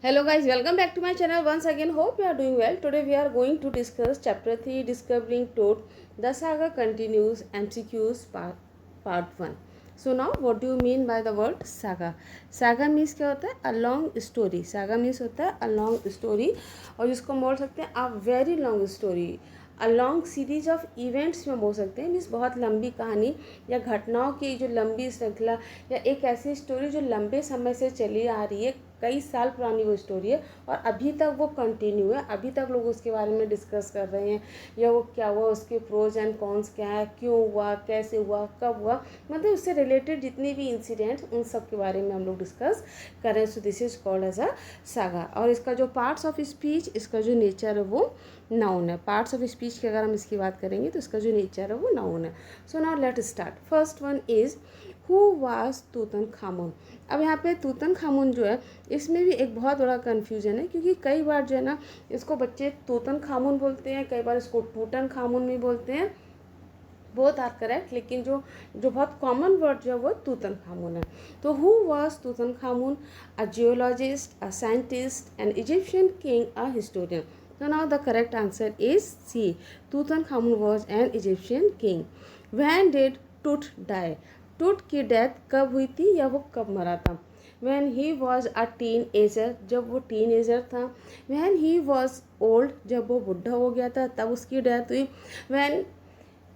Hello guys, welcome back to my channel once again. Hope you are doing well. Today we are going to discuss chapter 3 Discovering Toad. The saga continues MCQs part 1. So now what do you mean by the word saga? Saga means क्या होता है? A long story. Saga means होता है a long story और जिसको बोल सकते हैं a very long story. A long series of events में बोल सकते हैं मीन्स बहुत लंबी कहानी या घटनाओं की जो लंबी श्रृंखला या एक ऐसी स्टोरी जो लंबे समय से चली आ रही है, कई साल पुरानी वो स्टोरी है और अभी तक वो कंटिन्यू है, अभी तक लोग उसके बारे में डिस्कस कर रहे हैं या वो क्या हुआ, उसके प्रोज एंड कॉन्स क्या है, क्यों हुआ, कैसे हुआ, कब हुआ, मतलब उससे रिलेटेड जितने भी इंसिडेंट्स उन सब के बारे में हम लोग डिस्कस कर रहे हैं. So this is called as a saga. और इसका जो पार्ट्स ऑफ स्पीच, इसका जो नेचर है वो नाउन है. पार्ट्स ऑफ स्पीच की अगर हम इसकी बात करेंगे तो इसका जो नेचर है वो नाउन है. So now let start. First one is who was Tutankhamun. अब यहाँ पे तूतनखामुन जो है इसमें भी एक बहुत बड़ा कन्फ्यूजन है क्योंकि कई बार जो है ना इसको बच्चे तूतनखामुन बोलते हैं, कई बार इसको टूटनखामुन भी बोलते हैं. बोथ आर करेक्ट, लेकिन जो जो बहुत कॉमन वर्ड जो है वो तूतनखामुन है. तो who was Tutankhamun? A geologist, a scientist, an Egyptian king, a historian. So now the correct answer is C. Tutankhamun was an Egyptian king. When did Tut die? Tut की death कब हुई थी या वो कब मरा था? When he was a teenager, जब वो टीनेजर था. When he was old, जब वो बुढ़ा हो गया था तब उसकी डेथ हुई. When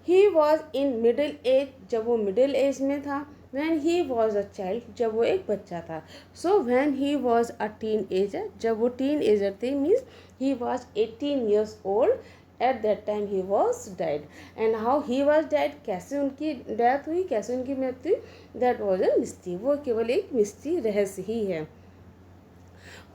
he was in middle age, जब वो मिडिल एज में था. When he was a child, जब वो एक बच्चा था. So when he was a teenager, जब वो टीनेजर थे means he was 18 years old. At that time he was died. And how he was died, कैसे उनकी डेथ हुई, कैसे उनकी मृत्यु हुई, that was a mystery. वो केवल एक मिस्ट्री, रहस्य ही है.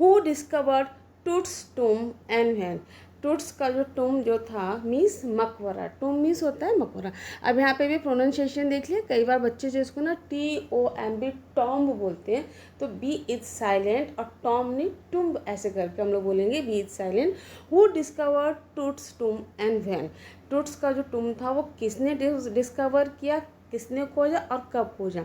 Who discovered Tut's tomb and when? Toots का जो टूम जो था मीन्स मकबरा. टूम मीन्स होता है मकबरा. अब यहाँ पे भी प्रोनाउंसिएशन देख लिया. कई बार बच्चे जो इसको ना TOMB टॉम्ब बोलते हैं तो बी इज साइलेंट और टॉम नहीं टुम्ब ऐसे करके हम लोग बोलेंगे B is silent. Who discover Tut's tomb and when? Tut's का जो टूम था वो किसने डिस्कवर किया, किसने खोजा और कब खोजा?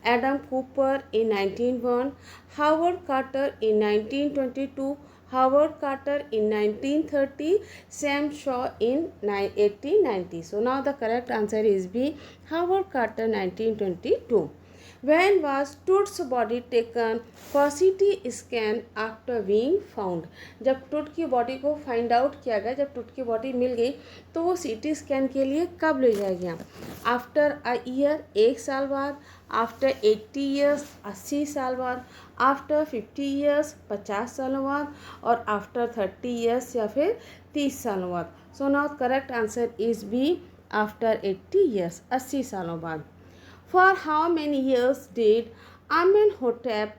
Adam Cooper in 1901, Howard quarter in 1922, Howard Carter in 1930, Sam Shaw in 1890. So now the correct answer is B. Howard Carter 1922. When was Tut's body taken for CT scan after being found? जब टूट की body को find out किया गया, जब टूट की body मिल गई तो वो CT स्कैन के लिए कब ले जाया गया? आफ्टर अ ईयर, एक साल बाद. आफ्टर 80 ईयर्स, 80 साल बाद. आफ्टर 50 ईयर्स, 50 सालों बाद. और आफ्टर 30 ईयर्स या फिर 30 सालों बाद. So now correct answer is B. After 80 years, 80 सालों बाद. For how many years did Amenhotep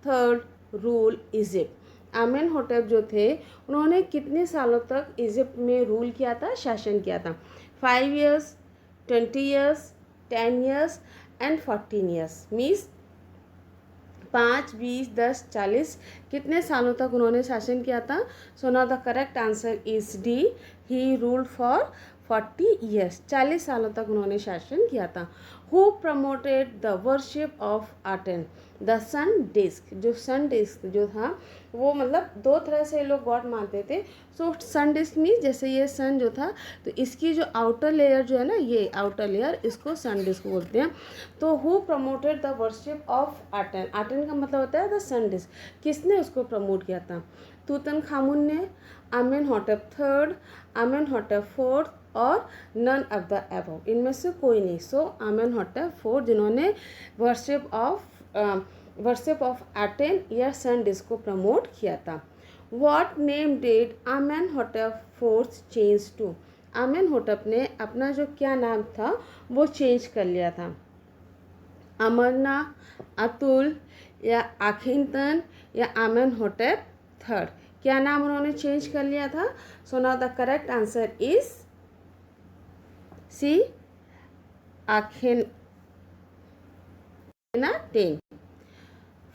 III rule Egypt? आमेनहोटेप जो थे उन्होंने कितने सालों तक इजिप्ट में रूल किया था, शासन किया था? 5 years, 20 years, 10 years and 14 years. Means 5, 20, 10, 40 कितने सालों तक उन्होंने शासन किया था? So now the correct answer is D. He ruled for 40 years. 40 सालों तक उन्होंने शासन किया था. Who promoted the worship of Aten? The sun disc. जो सन डिस्क जो था वो मतलब दो तरह से लोग गॉड मानते थे. सो सन डिस्क मीन्स जैसे ये सन जो था तो इसकी जो आउटर लेयर जो है ना, ये आउटर लेयर, इसको सन डिस्क बोलते हैं. तो who promoted the worship of Aten? Aten का मतलब होता है द सन डिस्क. किसने उसको प्रमोट किया था? तूतनखामुन ने, आमेनहोटेप थर्ड, आमेनहोटेप फोर्थ और नन ऑफ द अबव. इनमें से कोई नहीं. सो आमेनहोटेप फोर्थ जिन्होंने वर्शिप ऑफ आटेन या सन डिस्क को प्रमोट किया था. What name did Amenhotep fourth change to? Amenhotep ने अपना जो क्या नाम था वो चेंज कर लिया था. अमरना, अतुल या आखिनतन या आमेनहोटेप थर्ड? क्या नाम उन्होंने चेंज कर लिया था? So now the correct answer is C. Akhenaten.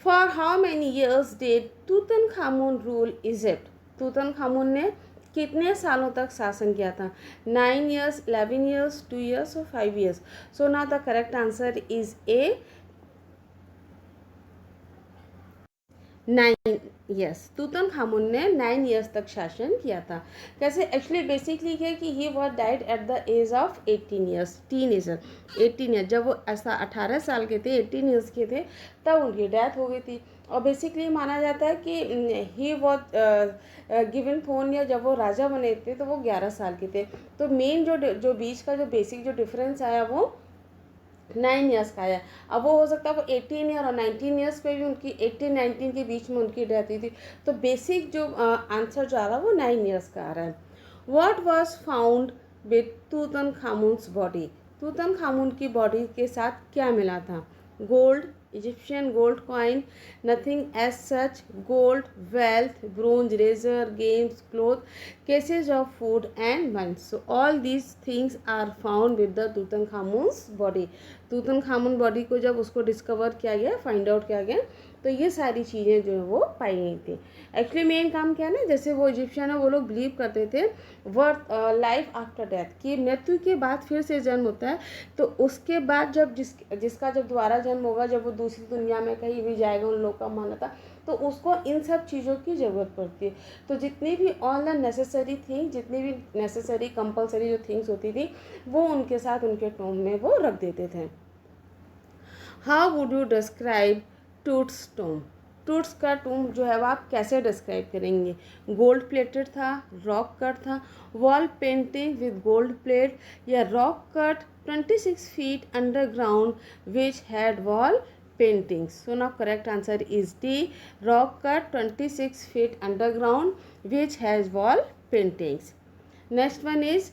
For how many years did Tutankhamun rule Egypt? Tutankhamun ने कितने सालों तक शासन किया था? 9 years, 11 years, 2 years और 5 years. So now the correct answer is A. 9, yes, Tutankhamun ने 9 ईयर्स तक शासन किया था। कैसे? एक्चुअली बेसिकली क्या कि he was died at the age of 18 years, teenager, 18 year, जब वो ऐसा 18 साल के थे, 18 ईयर्स के थे, तब उनकी डेथ हो गई थी। और बेसिकली माना जाता है कि ही वॉज गिवन थ्रोन, या जब वो राजा बने थे तो वो 11 साल के थे। तो मेन जो बीच का जो बेसिक जो डिफरेंस आया वो 9 ईयर्स का है। अब वो हो सकता है वो 18 ईयर और 19 ईयर्स पे भी उनकी 18-19 के बीच में उनकी डेथ हुई थी। तो बेसिक जो आंसर जो आ रहा है वो 9 ईयर्स का आ रहा है। What was found with Tutankhamun's body? Tutankhamun की बॉडी के साथ क्या मिला था? Gold, Egyptian gold coin, nothing as such, gold, wealth, bronze, razor, games, cloth, cases of food and wine. So all these things are found with the Tutankhamun's body. Tutankhamun body को जब उसको discover किया गया, find out किया गया, तो ये सारी चीज़ें जो है वो पाई गई थी। एक्चुअली मेन काम क्या है ना, जैसे वो इजिप्शियन है, वो लोग बिलीव करते थे वर्थ लाइफ आफ्टर डेथ, कि मृत्यु के बाद फिर से जन्म होता है। तो उसके बाद जब जिसका जब दोबारा जन्म होगा, जब वो दूसरी दुनिया में कहीं भी जाएगा, उन लोग का मानना था, तो उसको इन सब चीज़ों की ज़रूरत पड़ती है। तो जितनी भी ऑल द नेसेसरी थिंग, जितनी भी नेसेसरी कंपलसरी जो थिंग्स होती थी, वो उनके साथ उनके टोम में वो रख देते थे। How would you describe Tut's tomb? Tut's का टूम जो है वो आप कैसे डिस्क्राइब करेंगे? गोल्ड प्लेटेड था, रॉक कट था, wall painting with gold plate, या rock cut 26 feet underground which had wall paintings? So now correct answer is D, rock cut 26 feet underground which has wall paintings. Next one is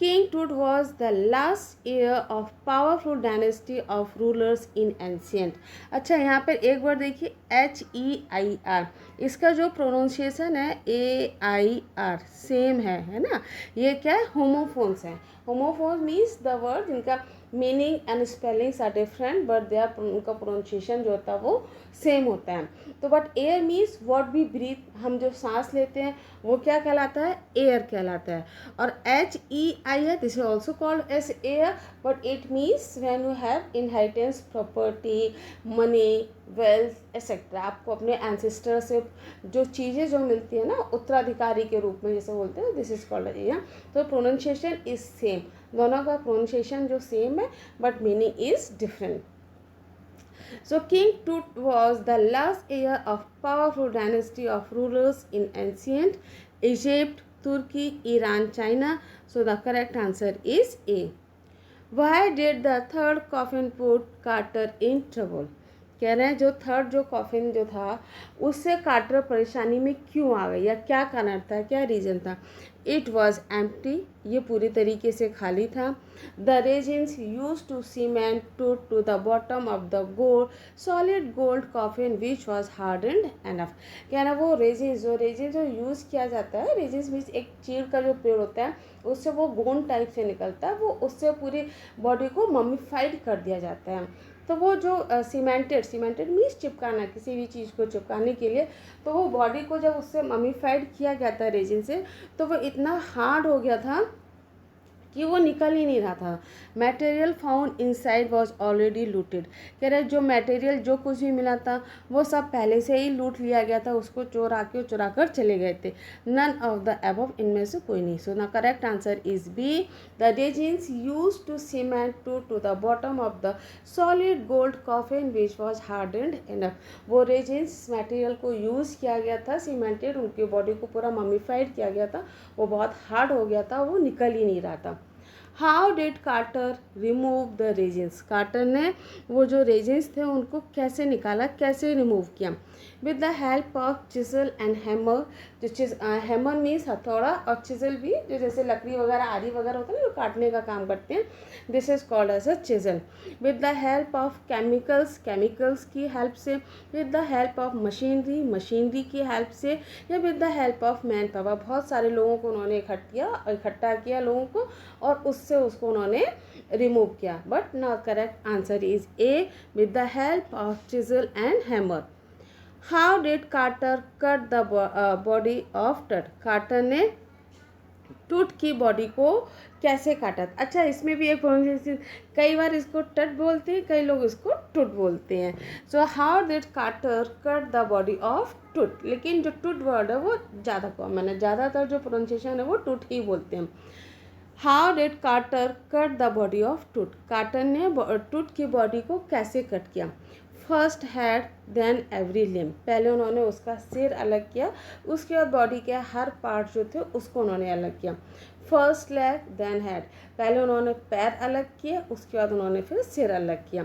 King Tut was the last heir of powerful dynasty of rulers in ancient. अच्छा, यहाँ पर एक बार देखिए, HEIR, इसका जो pronunciation है AIR same है ना? ये क्या है? होमोफोन्स है। होमोफोन्स मीन्स द वर्ड जिनका meaning and spellings are different, but they are, उनका प्रोनाउंसिएशन जो होता है वो सेम होता है। तो but air means what we breathe, हम जो सांस लेते हैं वो क्या कहलाता है? एयर कहलाता है। और HEIR, this is also called as heir, but it means when you have inheritance, property, money, wealth etcetera. आपको अपने एंसेस्टर से जो चीज़ें जो मिलती है ना, उत्तराधिकारी के रूप में जैसे बोलते हैं, दिस इज कॉल्ड एयर। तो प्रोनाउंसिएशन इज सेम, दोनों का प्रोनाउंसिएशन जो सेम है, but meaning is different. So King Tut was the last heir of powerful dynasty of rulers in ancient Egypt, Turkey, Iran, China. So the correct answer is A. Why did the third coffin put Carter in trouble? कह रहे हैं जो third जो coffin जो था, उससे quarter परेशानी में क्यों आ गई, या क्या कारण था, क्या रीज़न था? इट वॉज एम्प्टी, ये पूरी तरीके से खाली था। The resins use to cement to the bottom of the gold solid gold coffin which was hardened enough. कह रहा वो रेजिन्स जो यूज़ किया जाता है, रेजिन्स मीन्स एक चीड़ का जो पेड़ होता है, उससे वो गोंद टाइप से निकलता है, वो उससे पूरी बॉडी को मम्मीफाइड कर दिया जाता है। तो वो जो सीमेंटेड मीन्स चिपकाना, किसी भी चीज़ को चिपकाने के लिए, तो वो बॉडी को जब उससे मम्मीफाइड किया गया था रेजिन से, तो वो इतना हार्ड हो गया था कि वो निकल ही नहीं रहा था। Material found inside was already looted. कह रहे जो मटेरियल जो कुछ भी मिला था वो सब पहले से ही लूट लिया गया था, उसको चुरा कर चले गए थे। नन ऑफ द अबव, इनमें से कोई नहीं। So the correct answer is B, the resins use to cement to the bottom of the solid gold coffin which was hardened enough. वो रेजिन्स मटेरियल को यूज़ किया गया था, सीमेंटेड, उनकी बॉडी को पूरा मम्मीफाइड किया गया था, वो बहुत हार्ड हो गया था, वो निकल ही नहीं रहा था। How did Carter remove the resins? Carter ने वो जो रेजिन्स थे उनको कैसे निकाला, कैसे रिमूव किया? With the help of chisel and hammer. जो हैमर मीन्स हथौड़ा, और चिजल भी जो जैसे लकड़ी वगैरह आरी वगैरह होता है ना, जो काटने का काम करते हैं, this is called as a chisel. With the help of chemicals की हेल्प से, with the help of machinery की हेल्प से, या with the help of man power. बहुत सारे लोगों को उन्होंने इकट्ठा किया लोगों को, और उससे उसको उन्होंने रिमूव किया। बट ना correct answer is A, with the help of chisel and hammer. How did Carter cut the body of Tut? Carter ने टूट की बॉडी को कैसे काटा। अच्छा, इसमें भी एक प्रोनाउंसिएशन, कई बार इसको टट बोलते हैं, कई लोग इसको टूट बोलते हैं। So how did Carter cut the body of Tut, लेकिन जो टूट वर्ड है वो ज़्यादा कॉमन है, ज़्यादातर जो प्रोनाउंसिएशन है वो टूट ही बोलते हैं। How did Carter cut the body of Tut, Carter ने टूट की बॉडी को कैसे कट किया। First head then every limb, पहले उन्होंने उसका सिर अलग किया, उसके बाद बॉडी के हर पार्ट जो थे उसको उन्होंने अलग किया। फर्स्ट लेग देन हेड, पहले उन्होंने पैर अलग किए, उसके बाद उन्होंने फिर सिर अलग किया।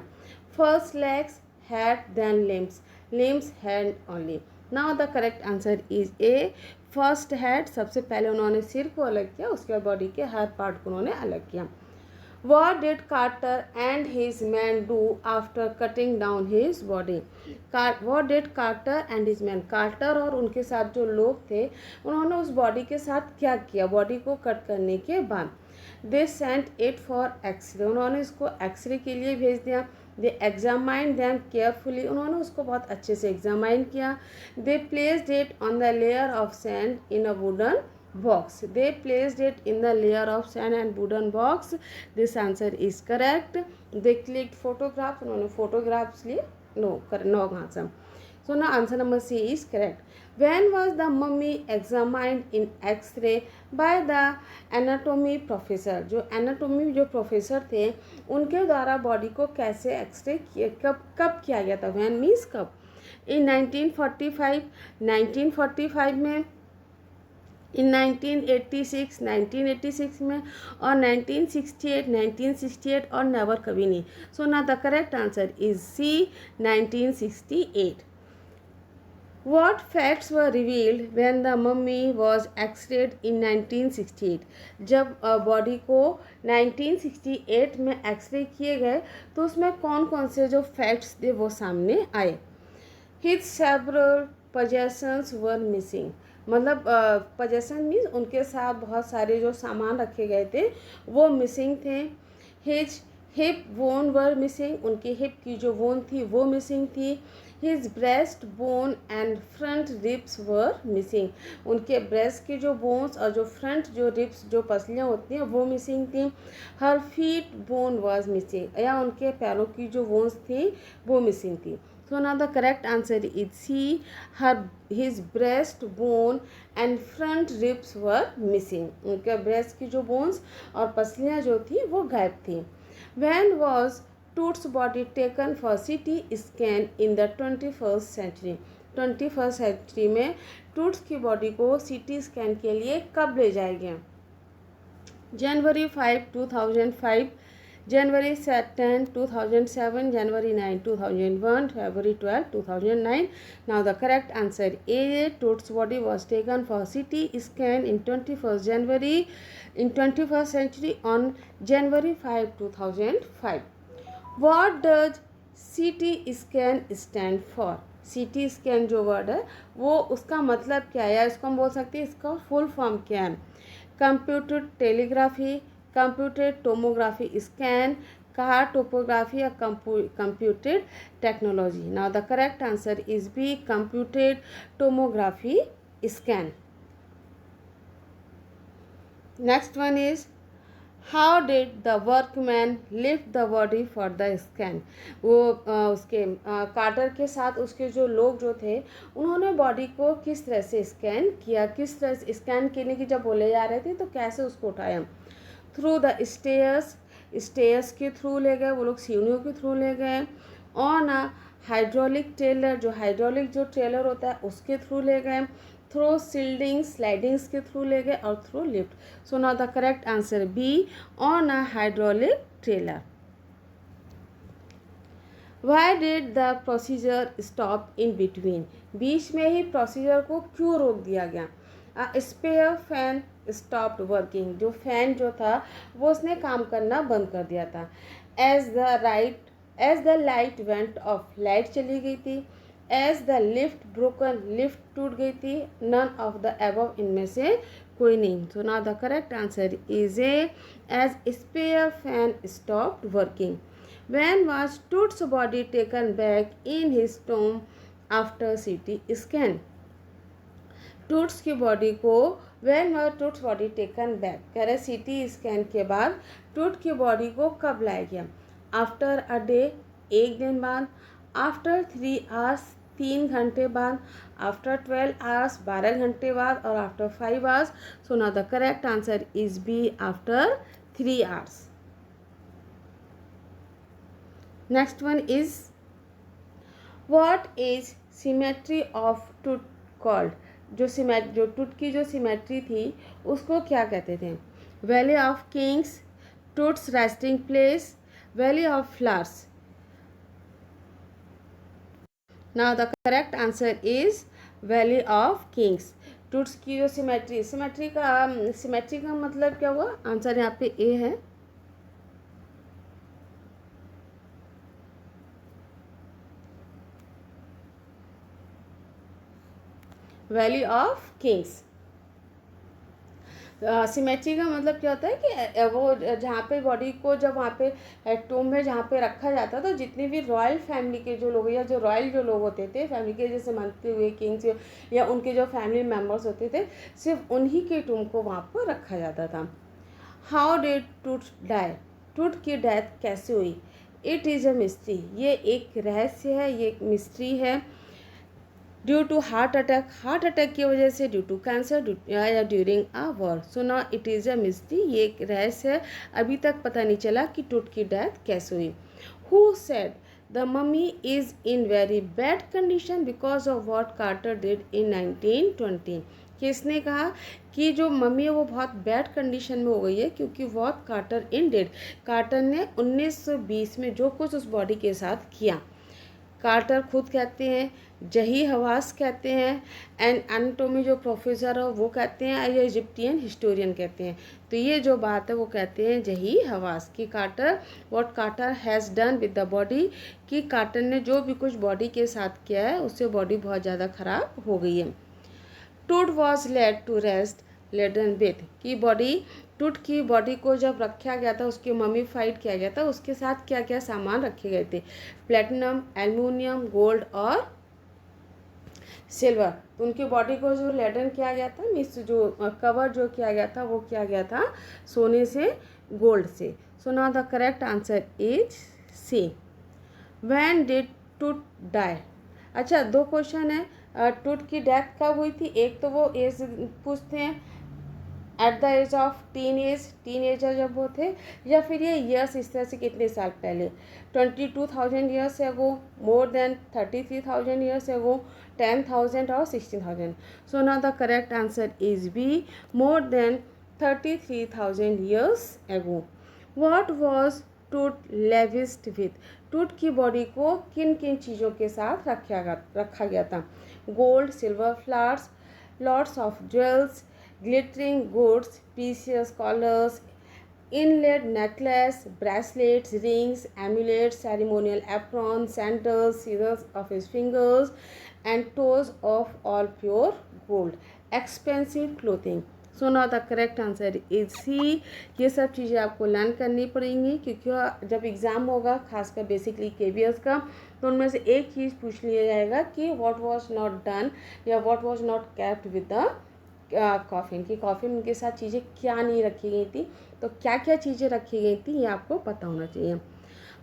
First legs head then limbs, limbs hand only. Now the correct answer is A, first head, सबसे पहले उन्होंने सिर को अलग किया, उसके बाद बॉडी के हर पार्ट को उन्होंने अलग किया। What did Carter and his men do after cutting down his body? What did Carter and his men, Carter और उनके साथ जो लोग थे उन्होंने उस बॉडी के साथ क्या किया बॉडी को कट करने के बाद। They sent it for X-ray, उन्होंने इसको एक्सरे के लिए भेज दिया। They examined them carefully, उन्होंने उसको बहुत अच्छे से एग्जामाइन किया। They placed it on the layer of sand in a wooden box, they placed it in the layer of sand and wooden box, this answer is correct। they clicked photographs, उन्होंने photographs लिए, no answer, so now answer number C is correct। when was the mummy examined in x-ray by the anatomy professor, जो anatomy जो professor थे उनके द्वारा body को कैसे x ray कब किया गया था। when means कब, in 1945 में, इन 1986 में, और 1968 और नेवर कभी नहीं। सो ना the correct answer is C 1968। What facts were revealed when the mummy was x-rayed in 1968, जब बॉडी को 1968 में एक्सरे किए गए तो उसमें कौन कौन से जो फैक्ट्स थे वो सामने आए। His several possessions were missing, मतलब पजेशन मीन्स उनके साथ बहुत सारे जो सामान रखे गए थे वो मिसिंग थे। His hip bone were missing, उनकी हिप की जो बोन थी वो मिसिंग थी। His breast bone and front ribs were missing, उनके ब्रेस्ट की जो बोन्स और जो फ्रंट जो रिब्स जो पसलियाँ होती हैं वो मिसिंग थी। Her feet bone was missing, या उनके पैरों की जो बोन्स थी वो मिसिंग थी। So now the correct answer is C, his breast bone and front ribs were missing, उनके breast की जो bones और पसलियाँ जो थी वो गायब थी। When was Toots body taken for CT scan in the 21st century, 21st century में टूट्स की बॉडी को CT स्कैन के लिए कब ले जाया गया। January 5, 2005, January 10, 2007, January 9, 2001, February 12, 2009. Now the correct answer A, Toots body was taken for CT scan in 21st century on January 5, 2005. What does CT scan stand for? CT scan जो word है वो उसका मतलब क्या है, इसको हम बोल सकते हैं इसका फुल फॉर्म क्या है। Computer telegraphy, computed tomography scan, car topography या computed technology. Now the correct answer is B, computed tomography scan. Next one is how did the workman lift the body for the scan, वो उसके quarter के साथ उसके जो लोग जो थे उन्होंने बॉडी को किस तरह से स्कैन किया, किस तरह से स्कैन करने की जब बोले जा रहे थे तो कैसे उसको उठाया। थ्रू द स्टेयर्स के थ्रू ले गए, वो लोग सीढ़ियों के थ्रू ले गए। ऑन अ हाइड्रोलिक ट्रेलर, जो हाइड्रोलिक जो ट्रेलर होता है उसके थ्रू ले गए। थ्रू स्लाइडिंग्स के थ्रू ले गए और through lift. So now the correct answer B, on a hydraulic trailer. Why did the procedure stop in between, बीच में ही प्रोसीजर को क्यों रोक दिया गया। स्पेयर फैन स्टॉप्ड वर्किंग, जो फैन जो था वो उसने काम करना बंद कर दिया था। As the light went off, light चली गई थी। As the lift broken, lift टूट गई थी। नन ऑफ द अबव, इनमें से कोई नहीं। So now the correct answer is A, as spare fan stopped working. When was Toots' body taken back in his tomb after CT scan? Toots की body को when were Toots body taken back, कह रहे CT scan के बाद टूट की body को कब लाया गया? आफ्टर अ डे, एक दिन बाद, आफ्टर 3 आवर्स, 3 घंटे बाद, आफ्टर 12 आवर्स, 12 घंटे बाद, और after 5 hours. So now the correct answer is B, after 3 hours. Next one is what is cemetery of Tut called? जो टूथ की जो सिमेट्री थी उसको क्या कहते थे? Valley of kings, Tut's resting place, valley of flowers. Now the correct answer is valley of kings. Tut's की जो सिमेट्री का मतलब क्या हुआ? आंसर यहाँ पे ए है. Valley of Kings. सिमेट्री का मतलब क्या होता है कि वो जहाँ पे बॉडी को जब वहाँ पे टूम में जहाँ पे रखा जाता तो जितने भी रॉयल फैमिली के जो लोग या जो रॉयल जो लोग होते थे फैमिली के, जैसे मानते हुए किंग्स या उनके जो फैमिली मेम्बर्स होते थे, सिर्फ उन्हीं के टूम को वहाँ पर रखा जाता था. How did Tut die? Tut की डेथ कैसे हुई? It is a mystery. ये एक रहस्य है, ये एक मिस्ट्री है. ड्यू टू हार्ट अटैक की वजह से, ड्यू टू कैंसर या during a war. So now it is a mystery. ये एक रहस्य है, अभी तक पता नहीं चला कि टूट की डेथ कैसे हुई. Who said the mummy is in very bad condition because of what Carter did in 1920? किसने कहा कि जो मम्मी है वो बहुत बैड कंडीशन में हो गई है क्योंकि what Carter in did, Carter ने 1920 में जो कुछ उस बॉडी के साथ किया. कार्टर खुद कहते हैं, जही हवास कहते हैं, एंड एनाटॉमी जो प्रोफेसर है वो कहते हैं, या इजिप्टियन हिस्टोरियन कहते हैं. तो ये जो बात है वो कहते हैं जही हवास कि Carter, what Carter has done with the body, कि कार्टर ने जो भी कुछ बॉडी के साथ किया है उससे बॉडी बहुत ज़्यादा ख़राब हो गई है. Tut was laid to rest laden with, की बॉडी, टूट की बॉडी को जब रखा गया था, उसकी ममीफाइड किया गया था, उसके साथ क्या क्या सामान रखे गए थे? प्लेटिनम, एल्युमिनियम, गोल्ड और सिल्वर. तो उनकी बॉडी को जो लेडन किया गया था, मीन्स जो कवर जो किया गया था वो किया गया था सोने से, गोल्ड से. So now the correct answer is C. When did Tut die? अच्छा, 2 क्वेश्चन है. टूट की डेथ कब हुई थी? एक तो वो एज पूछते हैं at the age of teenager जब वो थे, या फिर ये ईयर्स इस तरह से कितने साल पहले? 22,000 ईयर्स एगो, मोर देन 33,000 ईयर्स एगो, 10,000 और 16,000. So now the correct answer is B, more than 33,000 years ago. What was Tut lavished with? टूट की बॉडी को किन किन चीज़ों के साथ रखा गया था? Gold, silver, flowers, lots of jewels, glittering goods, precious collars, inlaid necklace, bracelets, rings, amulets, ceremonial aprons, sandals, scissors of his fingers, and toes of all pure gold, expensive clothing. So now the correct answer is C. ये सब चीज़ें आपको learn करनी पड़ेंगी क्योंकि जब exam होगा, खासकर बेसिकली KBS का, तो उनमें से एक चीज़ पूछ लिया जाएगा कि व्हाट वाज नॉट डन या what was not kept with the coffin, की कॉफिन के साथ चीज़ें क्या नहीं रखी गई थी. तो क्या क्या चीज़ें रखी गई थी ये आपको पता होना चाहिए.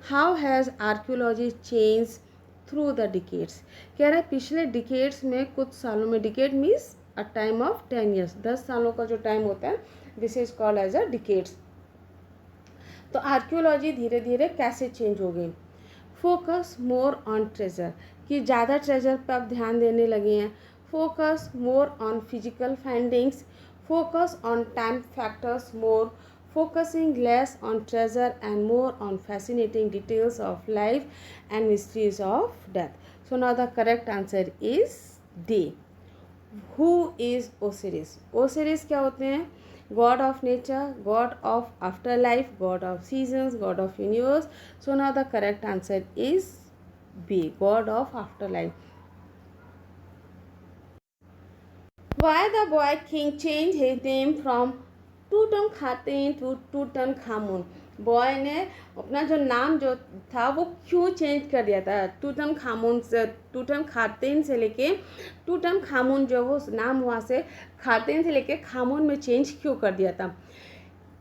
How has archaeology change through the decades? कह रहा है पिछले डिकेड्स में, कुछ सालों में, decade means a time of 10 years, 10 सालों का जो टाइम होता है, this is called as a decades. तो आर्कियोलॉजी धीरे धीरे कैसे चेंज हो गई? फोकस मोर ऑन ट्रेजर, कि ज़्यादा ट्रेजर पर आप ध्यान देने लगे हैं. Focus more on physical findings. Focus on time factors more. Focusing less on treasure and more on fascinating details of life and mysteries of death. So now the correct answer is D. Who is Osiris? Osiris क्या होते हैं? God of nature, God of afterlife, God of seasons, God of universe. So now the correct answer is B. God of afterlife. Why the boy king changed his name from Tutankhaten to Tutankhamun? Boy ने अपना जो नाम जो था वो क्यों change कर दिया था, टूटन खातेन से लेके टूटन खामून, जो वो नाम वहाँ से खातेन से लेके खामून में चेंज क्यों कर दिया था।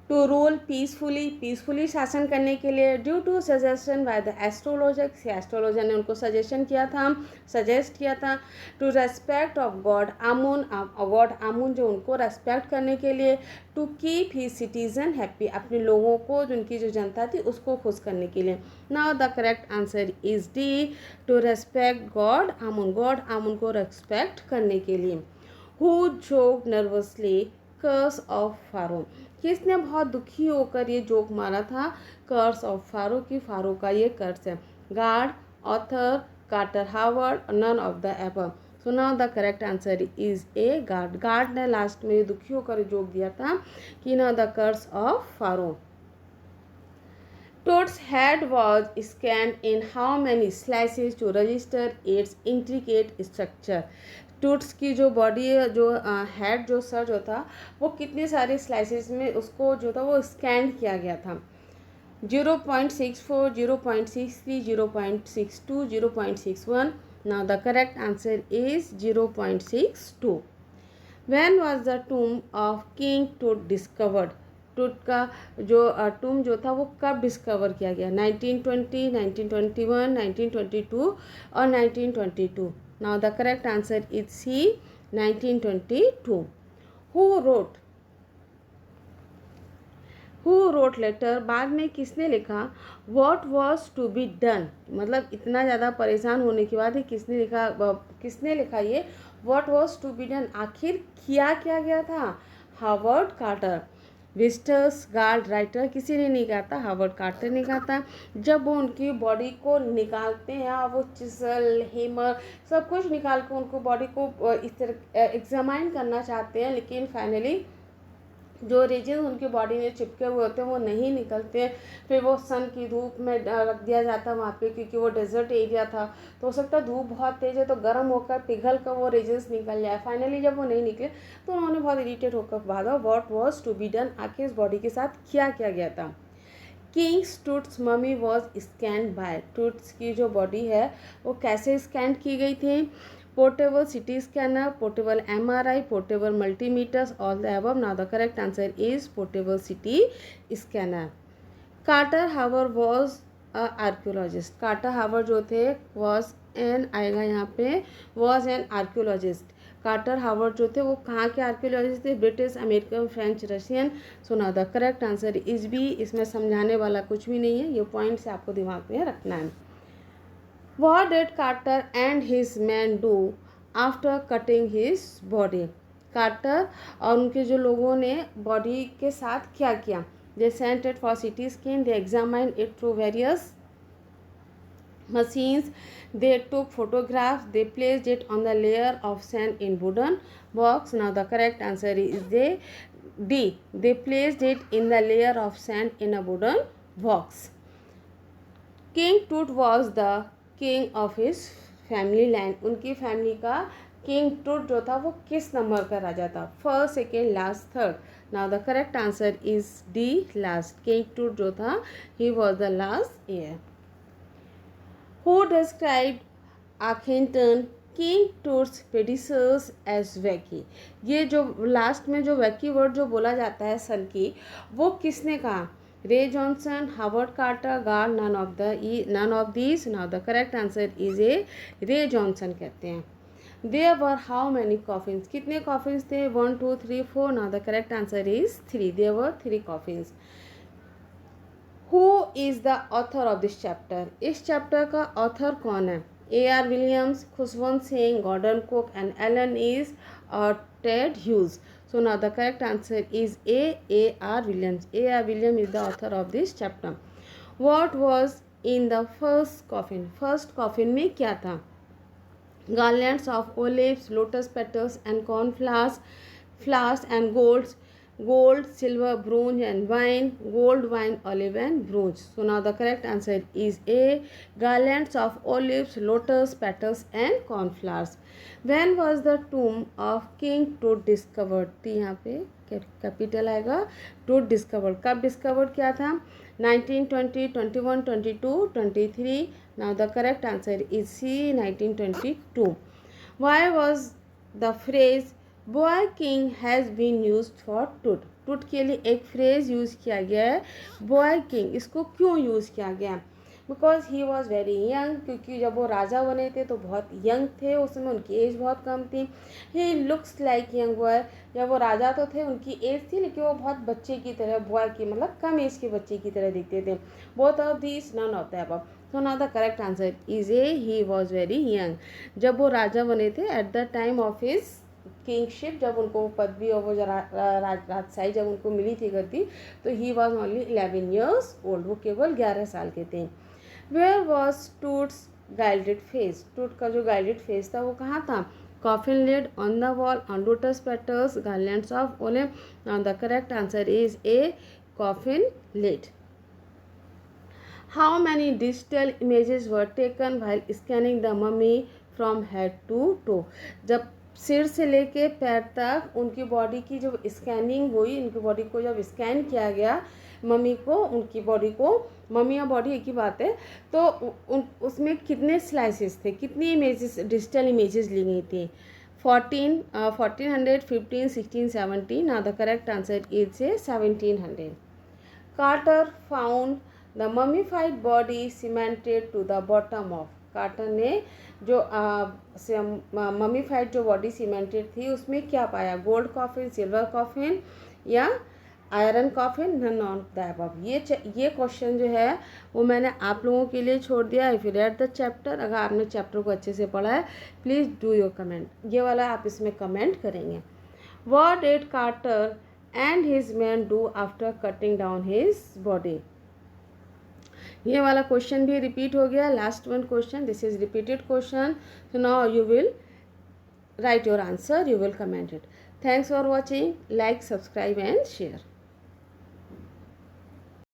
टू रूल पीसफुली शासन करने के लिए, due to suggestion by the astrologer ने उनको सजेस्ट किया था। To respect of god Amun जो उनको रेस्पेक्ट करने के लिए। To keep he citizen happy, अपने लोगों को, उनकी जो जनता थी उसको खुश करने के लिए। Now the correct answer is D, to respect god Amun को रेस्पेक्ट करने के लिए। Who joke nervously curse of Pharaoh, किसने बहुत दुखी होकर ये जोक मारा था, कर्स ऑफ फारो की फारो का ये कर्स है। Guard, author, Carter Howard, none of the above. So now the correct answer is A guard ने लास्ट में दुखी होकर जोक दिया था कि ना the curse of pharaoh. Toad's head was scanned in how many slices to register its intricate structure. Toots की जो बॉडी जो हेड जो सर जो था वो कितने सारे स्लाइसेस में उसको जो था वो स्कैन किया गया था। 0.64, 0.63, 0.62, 0.61. Now the correct answer is 0.62. When was the tomb of King Tut discovered? टूट का जो टूम जो था वो कब डिस्कवर किया गया, 1920, 1921, 1922 और 1922। Now the correct answer is C, 1922। Who wrote later, बाद में किसने लिखा what was to be done, मतलब इतना ज़्यादा परेशान होने के बाद ही किसने लिखा ये what was to be done, आखिर किया क्या गया था, Howard Carter. Visitors guard writer किसी ने नहीं कहा था, हावर्ड कार्टर ने कहा था। जब वो उनकी बॉडी को निकालते हैं, वो चिसल हेमर सब कुछ निकाल कर उनको बॉडी को इस तरह एग्जामाइन करना चाहते हैं, लेकिन फाइनली जो रीजन उनकी बॉडी में चिपके हुए होते हैं वो नहीं निकलते। फिर वो सन की धूप में रख दिया जाता है वहाँ पे, क्योंकि वो डेजर्ट एरिया था तो हो सकता है धूप बहुत तेज़ है तो गर्म होकर पिघल कर वो रीजन्स निकल जाए। फाइनली जब वो नहीं निकले तो उन्होंने बहुत इरीटेट होकर भागा, what was to be done, आखिर इस बॉडी के साथ क्या किया गया था। Kings Tut's mummy was scan by, Tut's की जो बॉडी है वो कैसे स्कैन की गई थी, portable CT scanner, portable MRI, portable multimeters, all the above. Now the correct answer is portable CT scanner. Carter Howard was a archaeologist. Carter Howard जो थे was an आएगा यहाँ पे was an archaeologist. Carter Howard जो थे वो कहाँ के आर्कियोलॉजिस्ट थे, British, American, French, Russian. So now the correct answer is B, इसमें समझाने वाला कुछ भी नहीं है, ये पॉइंट से आपको दिमाग में रखना है। What did Carter and his men do after cutting his body? Carter और उनके जो लोगों ने बॉडी के साथ क्या किया, they sent it for CT scan, they examined it through various machines, they took photographs, they placed it on the layer of sand in wooden box. Now the correct answer is D. They placed it in the layer of sand in a wooden box. King Tut was the king of his family land, उनकी family का king Tut जो था वो किस number का राजा था, first, second, last, third. Now the correct answer is D, last. King Tut जो था he was the last year. Who described Akhenaten king Tut's predecessors as wacky, ये जो लास्ट में जो वैकी वर्ड जो बोला जाता है सन की, वो किसने कहा, Ray Johnson, Howard Carter, guard, none of these. Now the correct answer is A Ray Johnson कहते हैं। There were how many coffins, कितने कॉफिन्स थे, 1 2 3 4। Now the correct answer is 3, there were 3 coffins. Who is the author of this chapter, इस chapter का author कौन है, A.R. Williams, Khushwant Singh, Gordon Cook and Alan East और Ted Hughes. So now the correct answer is A.R. Williams. A.R. Williams is the author of this chapter. What was in the first coffin? First coffin में क्या था, garlands of olives, lotus petals and corn flowers and gold, silver, bronze and wine, gold, wine, olive and bronze. So now the correct answer is A, garlands of olives, lotus petals and cornflowers. When was the tomb of King Tut discovered? तो यहाँ पे capital आएगा, टूट discovered, कब discovered किया था, 1920, 21, 22, 23. Now the correct answer is C, 1922. Why was the phrase boy king has been used for tut? टुट के लिए एक फ्रेज यूज़ किया गया है बॉय किंग. इसको क्यों यूज़ किया गया? Because he was very young, क्योंकि जब वो राजा बने थे तो बहुत यंग थे, उस समय उनकी एज बहुत कम थी. He looks like young boy. जब वो राजा तो थे, उनकी एज थी, लेकिन वो बहुत बच्चे की तरह, बॉय की मतलब कम एज के बच्चे की तरह दिखते थे. Both of this, none of the above. So now the correct answer is A, he was very young. जब वो राजा बने थे at the time of his kingship, जब उनको पदवी और वो राजशाही जब उनको मिली थी गद्दी, तो he was only 11 years old. वो केवल 11 साल के थे. Where was Tut's gilded face? Tut का जो गाइल्डेड फेस था वो कहाँ था? Coffin lid, on the wall, on lotus petals, garlands of olive. Now the correct answer is A, coffin lid. How many digital images were taken while scanning the mummy from head to toe? जब सिर से लेके पैर तक उनकी body की जो scanning हुई, उनकी बॉडी को जब स्कैन किया गया, मम्मी को, उनकी बॉडी को, मम्मी या बॉडी एक ही बात है, तो उसमें कितने स्लाइसेस थे, कितनी इमेजेस, डिजिटल इमेजेस ली गई थी? 1400, 15, 16, 17. Now the correct answer is से 1700. Carter found the mummified body cemented to the bottom of. Carter ने जो मम्मीफाइड जो बॉडी सीमेंटेड थी उसमें क्या पाया? गोल्ड कॉफिन, सिल्वर कॉफिन या iron coffin, none of the above. ये क्वेश्चन जो है वो मैंने आप लोगों के लिए छोड़ दिया. If you read the chapter, अगर आपने चैप्टर को अच्छे से पढ़ा है, प्लीज़ डू योर कमेंट. ये वाला आप इसमें कमेंट करेंगे. What did Carter and his man do after cutting down his body? ये वाला क्वेश्चन भी रिपीट हो गया. Last one question, this is repeated question. So now you will write your answer, you will comment it. Thanks for watching. Like, subscribe and share.